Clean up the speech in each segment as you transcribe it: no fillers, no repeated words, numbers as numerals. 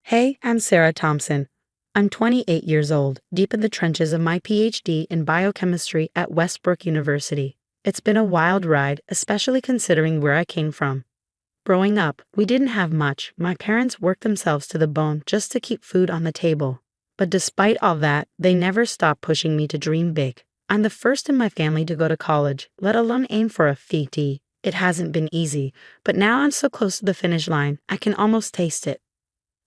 Hey, I'm Sarah Thompson. I'm 28 years old, deep in the trenches of my PhD in biochemistry at Westbrook University. It's been a wild ride, especially considering where I came from. Growing up, we didn't have much. My parents worked themselves to the bone just to keep food on the table. But despite all that, they never stopped pushing me to dream big. I'm the first in my family to go to college, let alone aim for a PhD. It hasn't been easy, but now I'm so close to the finish line, I can almost taste it.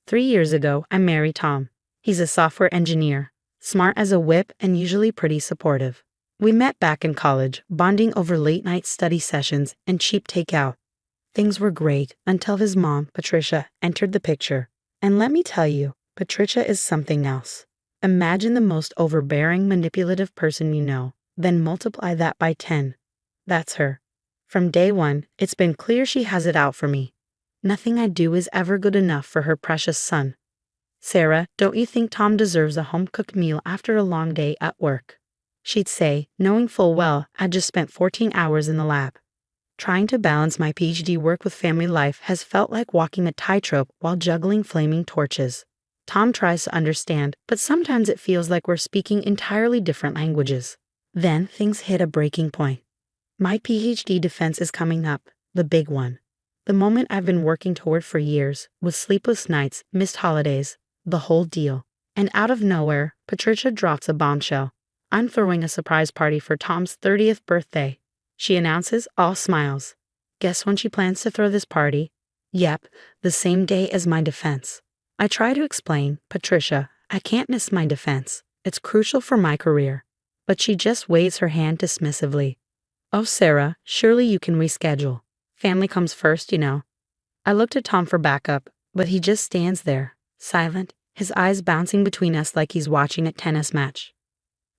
3 years ago, I married Tom. He's a software engineer, smart as a whip and usually pretty supportive. We met back in college, bonding over late-night study sessions and cheap takeout. Things were great until his mom, Patricia, entered the picture. And let me tell you, Patricia is something else. Imagine the most overbearing, manipulative person you know, then multiply that by 10. That's her. From day one, it's been clear she has it out for me. Nothing I do is ever good enough for her precious son. Sarah, don't you think Tom deserves a home-cooked meal after a long day at work? She'd say, knowing full well I'd just spent 14 hours in the lab. Trying to balance my PhD work with family life has felt like walking a tightrope while juggling flaming torches. Tom tries to understand, but sometimes it feels like we're speaking entirely different languages. Then things hit a breaking point. My PhD defense is coming up, the big one. The moment I've been working toward for years, with sleepless nights, missed holidays, the whole deal. And out of nowhere, Patricia drops a bombshell. I'm throwing a surprise party for Tom's 30th birthday. She announces, all smiles. Guess when she plans to throw this party? Yep, the same day as my defense. I try to explain, Patricia, I can't miss my defense. It's crucial for my career. But she just waves her hand dismissively. Oh, Sarah, surely you can reschedule. Family comes first, you know. I looked at Tom for backup, but he just stands there, silent, his eyes bouncing between us like he's watching a tennis match.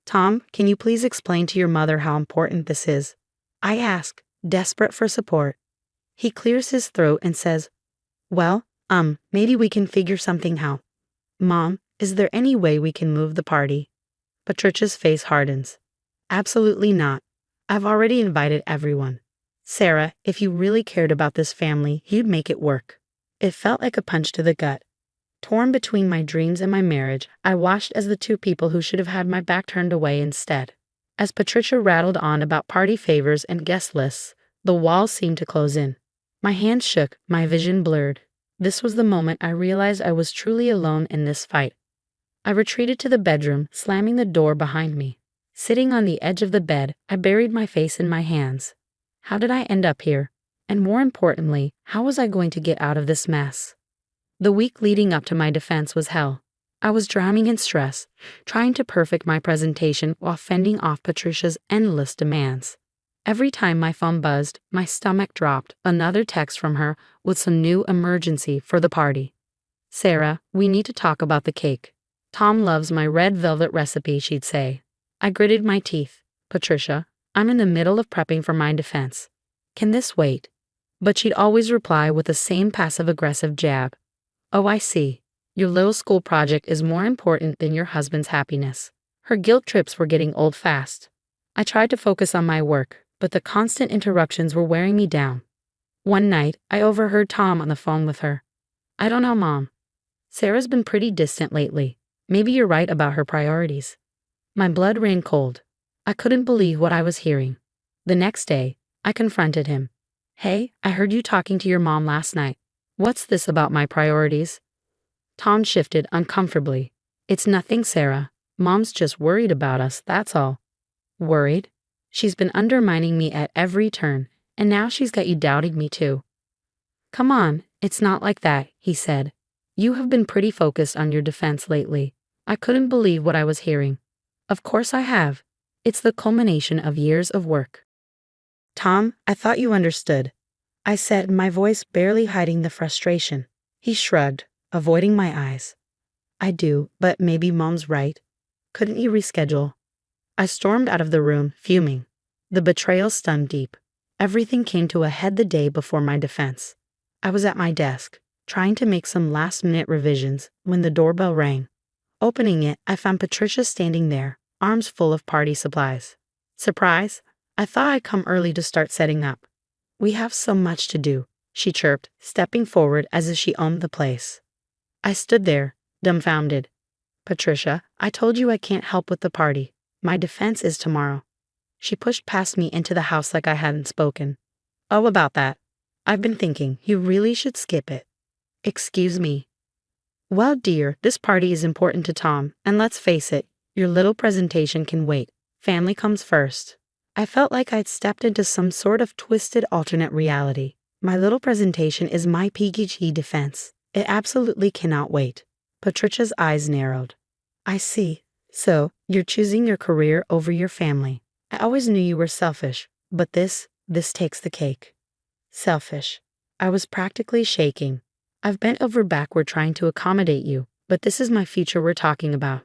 Tom, can you please explain to your mother how important this is? I ask, desperate for support. He clears his throat and says, well, maybe we can figure something out. Mom, is there any way we can move the party? Patricia's face hardens. Absolutely not. I've already invited everyone. Sarah, if you really cared about this family, you'd make it work. It felt like a punch to the gut. Torn between my dreams and my marriage, I watched as the two people who should have had my back turned away instead. As Patricia rattled on about party favors and guest lists, the walls seemed to close in. My hands shook, my vision blurred. This was the moment I realized I was truly alone in this fight. I retreated to the bedroom, slamming the door behind me. Sitting on the edge of the bed, I buried my face in my hands. How did I end up here? And more importantly, how was I going to get out of this mess? The week leading up to my defense was hell. I was drowning in stress, trying to perfect my presentation while fending off Patricia's endless demands. Every time my phone buzzed, my stomach dropped, another text from her with some new emergency for the party. Sarah, we need to talk about the cake. Tom loves my red velvet recipe, she'd say. I gritted my teeth. Patricia, I'm in the middle of prepping for my defense. Can this wait? But she'd always reply with the same passive-aggressive jab. Oh, I see. Your little school project is more important than your husband's happiness. Her guilt trips were getting old fast. I tried to focus on my work, but the constant interruptions were wearing me down. One night, I overheard Tom on the phone with her. I don't know, Mom. Sarah's been pretty distant lately. Maybe you're right about her priorities. My blood ran cold. I couldn't believe what I was hearing. The next day, I confronted him. Hey, I heard you talking to your mom last night. What's this about my priorities? Tom shifted uncomfortably. It's nothing, Sarah. Mom's just worried about us, that's all. Worried? She's been undermining me at every turn, and now she's got you doubting me too. Come on, it's not like that, he said. You have been pretty focused on your defense lately. I couldn't believe what I was hearing. Of course I have. It's the culmination of years of work. Tom, I thought you understood. I said, my voice barely hiding the frustration. He shrugged, avoiding my eyes. I do, but maybe Mom's right. Couldn't you reschedule? I stormed out of the room, fuming. The betrayal stung deep. Everything came to a head the day before my defense. I was at my desk, trying to make some last-minute revisions, when the doorbell rang. Opening it, I found Patricia standing there, arms full of party supplies. Surprise? I thought I'd come early to start setting up. We have so much to do, she chirped, stepping forward as if she owned the place. I stood there, dumbfounded. Patricia, I told you I can't help with the party. My defense is tomorrow. She pushed past me into the house like I hadn't spoken. Oh, about that. I've been thinking, you really should skip it. Excuse me. Well, dear, this party is important to Tom, and let's face it, your little presentation can wait. Family comes first. I felt like I'd stepped into some sort of twisted alternate reality. My little presentation is my PhD defense. It absolutely cannot wait. Patricia's eyes narrowed. I see. So, you're choosing your career over your family. I always knew you were selfish, but this takes the cake. Selfish. I was practically shaking. I've bent over backward trying to accommodate you, but this is my future we're talking about.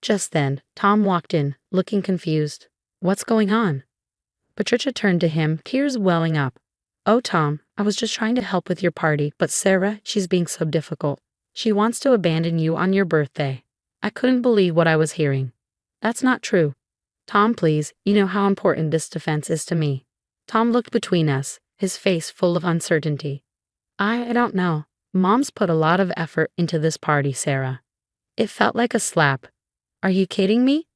Just then, Tom walked in, looking confused. What's going on? Patricia turned to him, tears welling up. Oh, Tom, I was just trying to help with your party, but Sarah, she's being so difficult. She wants to abandon you on your birthday. I couldn't believe what I was hearing. That's not true. Tom, please, you know how important this defense is to me. Tom looked between us, his face full of uncertainty. I don't know. Mom's put a lot of effort into this party, Sarah. It felt like a slap. Are you kidding me?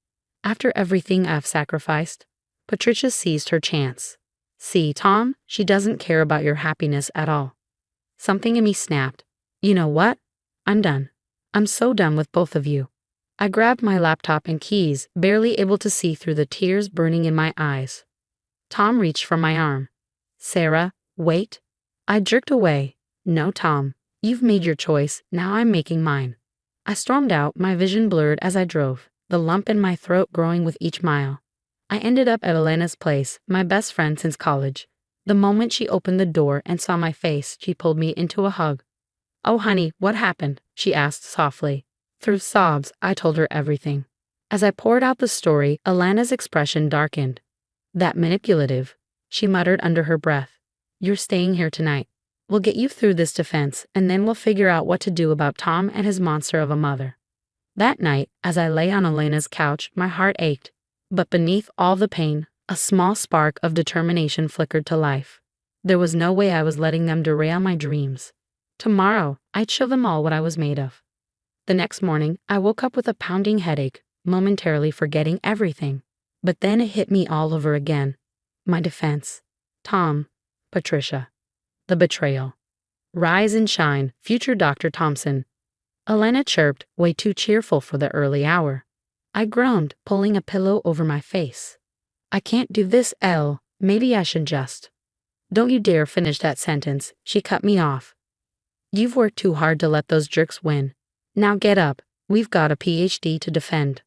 After everything I've sacrificed? Patricia seized her chance. See, Tom, she doesn't care about your happiness at all. Something in me snapped. You know what? I'm done. I'm so done with both of you. I grabbed my laptop and keys, barely able to see through the tears burning in my eyes. Tom reached for my arm. Sarah, wait. I jerked away. No, Tom. You've made your choice, now I'm making mine. I stormed out, my vision blurred as I drove, the lump in my throat growing with each mile. I ended up at Elena's place, my best friend since college. The moment she opened the door and saw my face, she pulled me into a hug. Oh, honey, what happened? She asked softly. Through sobs, I told her everything. As I poured out the story, Elena's expression darkened. That manipulative, she muttered under her breath. You're staying here tonight. We'll get you through this defense, and then we'll figure out what to do about Tom and his monster of a mother. That night, as I lay on Elena's couch, my heart ached. But beneath all the pain, a small spark of determination flickered to life. There was no way I was letting them derail my dreams. Tomorrow, I'd show them all what I was made of. The next morning, I woke up with a pounding headache, momentarily forgetting everything. But then it hit me all over again. My defense. Tom. Patricia. The betrayal. Rise and shine, future Dr. Thompson. Elena chirped, way too cheerful for the early hour. I groaned, pulling a pillow over my face. I can't do this, Elle. Maybe I should just. Don't you dare finish that sentence, she cut me off. You've worked too hard to let those jerks win. Now get up, we've got a PhD to defend.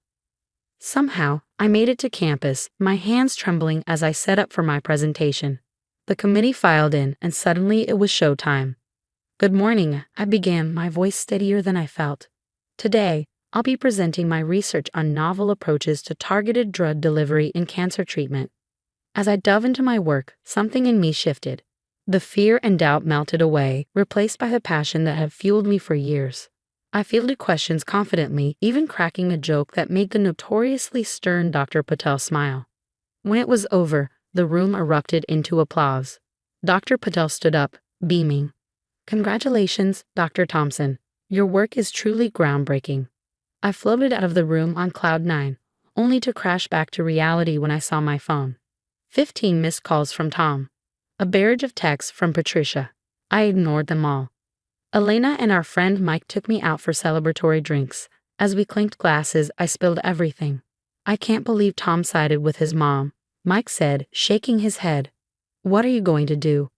Somehow, I made it to campus, my hands trembling as I set up for my presentation. The committee filed in, and suddenly it was showtime. Good morning, I began, my voice steadier than I felt. Today, I'll be presenting my research on novel approaches to targeted drug delivery in cancer treatment. As I dove into my work, something in me shifted. The fear and doubt melted away, replaced by the passion that had fueled me for years. I fielded questions confidently, even cracking a joke that made the notoriously stern Dr. Patel smile. When it was over, the room erupted into applause. Dr. Patel stood up, beaming. Congratulations, Dr. Thompson. Your work is truly groundbreaking. I floated out of the room on cloud 9, only to crash back to reality when I saw my phone. 15 missed calls from Tom. A barrage of texts from Patricia. I ignored them all. Elena and our friend Mike took me out for celebratory drinks. As we clinked glasses, I spilled everything. I can't believe Tom sided with his mom, Mike said, shaking his head. What are you going to do?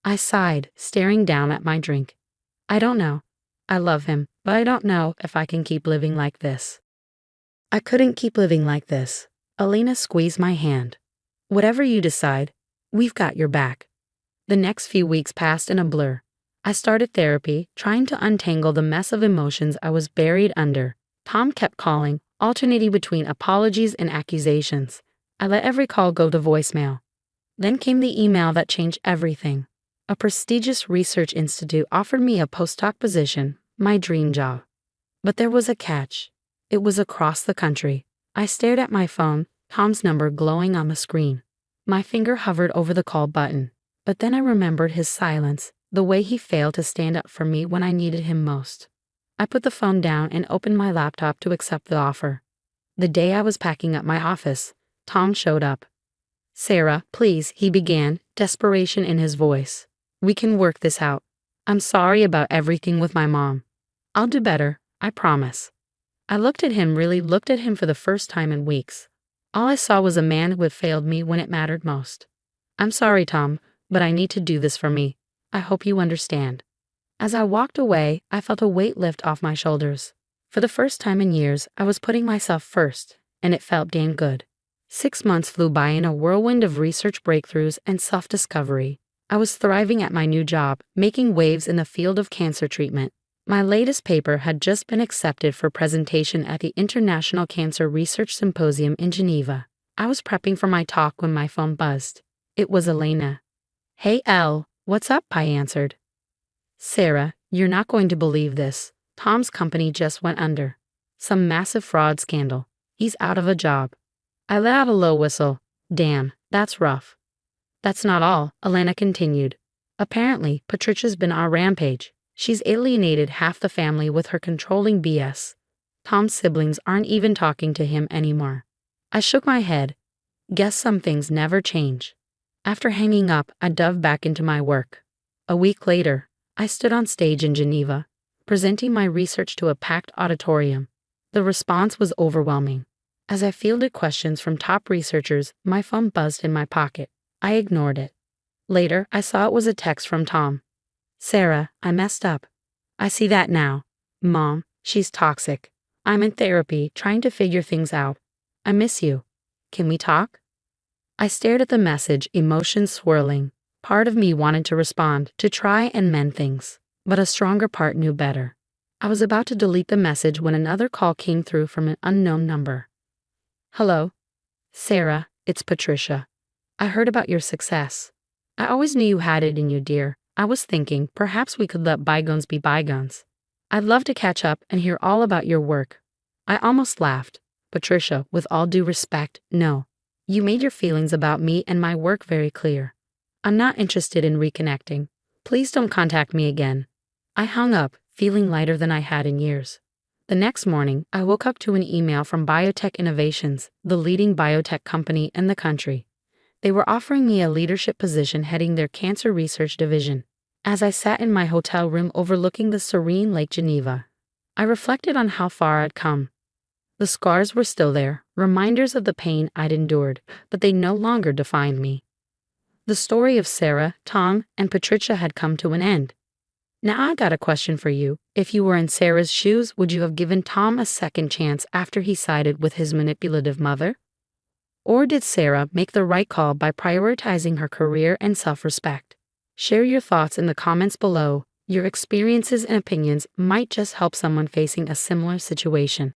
I sighed, staring down at my drink. I don't know. I love him, but I don't know if I can keep living like this. I couldn't keep living like this. Elena squeezed my hand. Whatever you decide, we've got your back. The next few weeks passed in a blur. I started therapy, trying to untangle the mess of emotions I was buried under. Tom kept calling, alternating between apologies and accusations. I let every call go to voicemail. Then came the email that changed everything. A prestigious research institute offered me a postdoc position, my dream job. But there was a catch. It was across the country. I stared at my phone, Tom's number glowing on the screen. My finger hovered over the call button. But then I remembered his silence, the way he failed to stand up for me when I needed him most. I put the phone down and opened my laptop to accept the offer. The day I was packing up my office, Tom showed up. "Sarah, please," he began, desperation in his voice. "We can work this out. I'm sorry about everything with my mom. I'll do better, I promise." I looked at him for the first time in weeks. All I saw was a man who had failed me when it mattered most. "I'm sorry, Tom, but I need to do this for me. I hope you understand." As I walked away, I felt a weight lift off my shoulders. For the first time in years, I was putting myself first, and it felt damn good. 6 months flew by in a whirlwind of research breakthroughs and self-discovery. I was thriving at my new job, making waves in the field of cancer treatment. My latest paper had just been accepted for presentation at the International Cancer Research Symposium in Geneva. I was prepping for my talk when my phone buzzed. It was Elena. "Hey, Elle, what's up?" I answered. "Sarah, you're not going to believe this. Tom's company just went under. Some massive fraud scandal. He's out of a job." I let out a low whistle. "Damn, that's rough." "That's not all," Elena continued. "Apparently, Patricia's been on a rampage. She's alienated half the family with her controlling BS. Tom's siblings aren't even talking to him anymore." I shook my head. Guess some things never change. After hanging up, I dove back into my work. A week later, I stood on stage in Geneva, presenting my research to a packed auditorium. The response was overwhelming. As I fielded questions from top researchers, my phone buzzed in my pocket. I ignored it. Later, I saw it was a text from Tom. "Sarah, I messed up. I see that now. Mom, she's toxic. I'm in therapy, trying to figure things out. I miss you. Can we talk?" I stared at the message, emotions swirling. Part of me wanted to respond, to try and mend things, but a stronger part knew better. I was about to delete the message when another call came through from an unknown number. "Hello? Sarah, it's Patricia. I heard about your success. I always knew you had it in you, dear. I was thinking perhaps we could let bygones be bygones. I'd love to catch up and hear all about your work." I almost laughed. "Patricia, with all due respect, no. You made your feelings about me and my work very clear. I'm not interested in reconnecting. Please don't contact me again." I hung up, feeling lighter than I had in years. The next morning, I woke up to an email from Biotech Innovations, the leading biotech company in the country. They were offering me a leadership position heading their cancer research division. As I sat in my hotel room overlooking the serene Lake Geneva, I reflected on how far I'd come. The scars were still there, reminders of the pain I'd endured, but they no longer defined me. The story of Sarah, Tom, and Patricia had come to an end. Now I got a question for you. If you were in Sarah's shoes, would you have given Tom a second chance after he sided with his manipulative mother? Or did Sarah make the right call by prioritizing her career and self-respect? Share your thoughts in the comments below. Your experiences and opinions might just help someone facing a similar situation.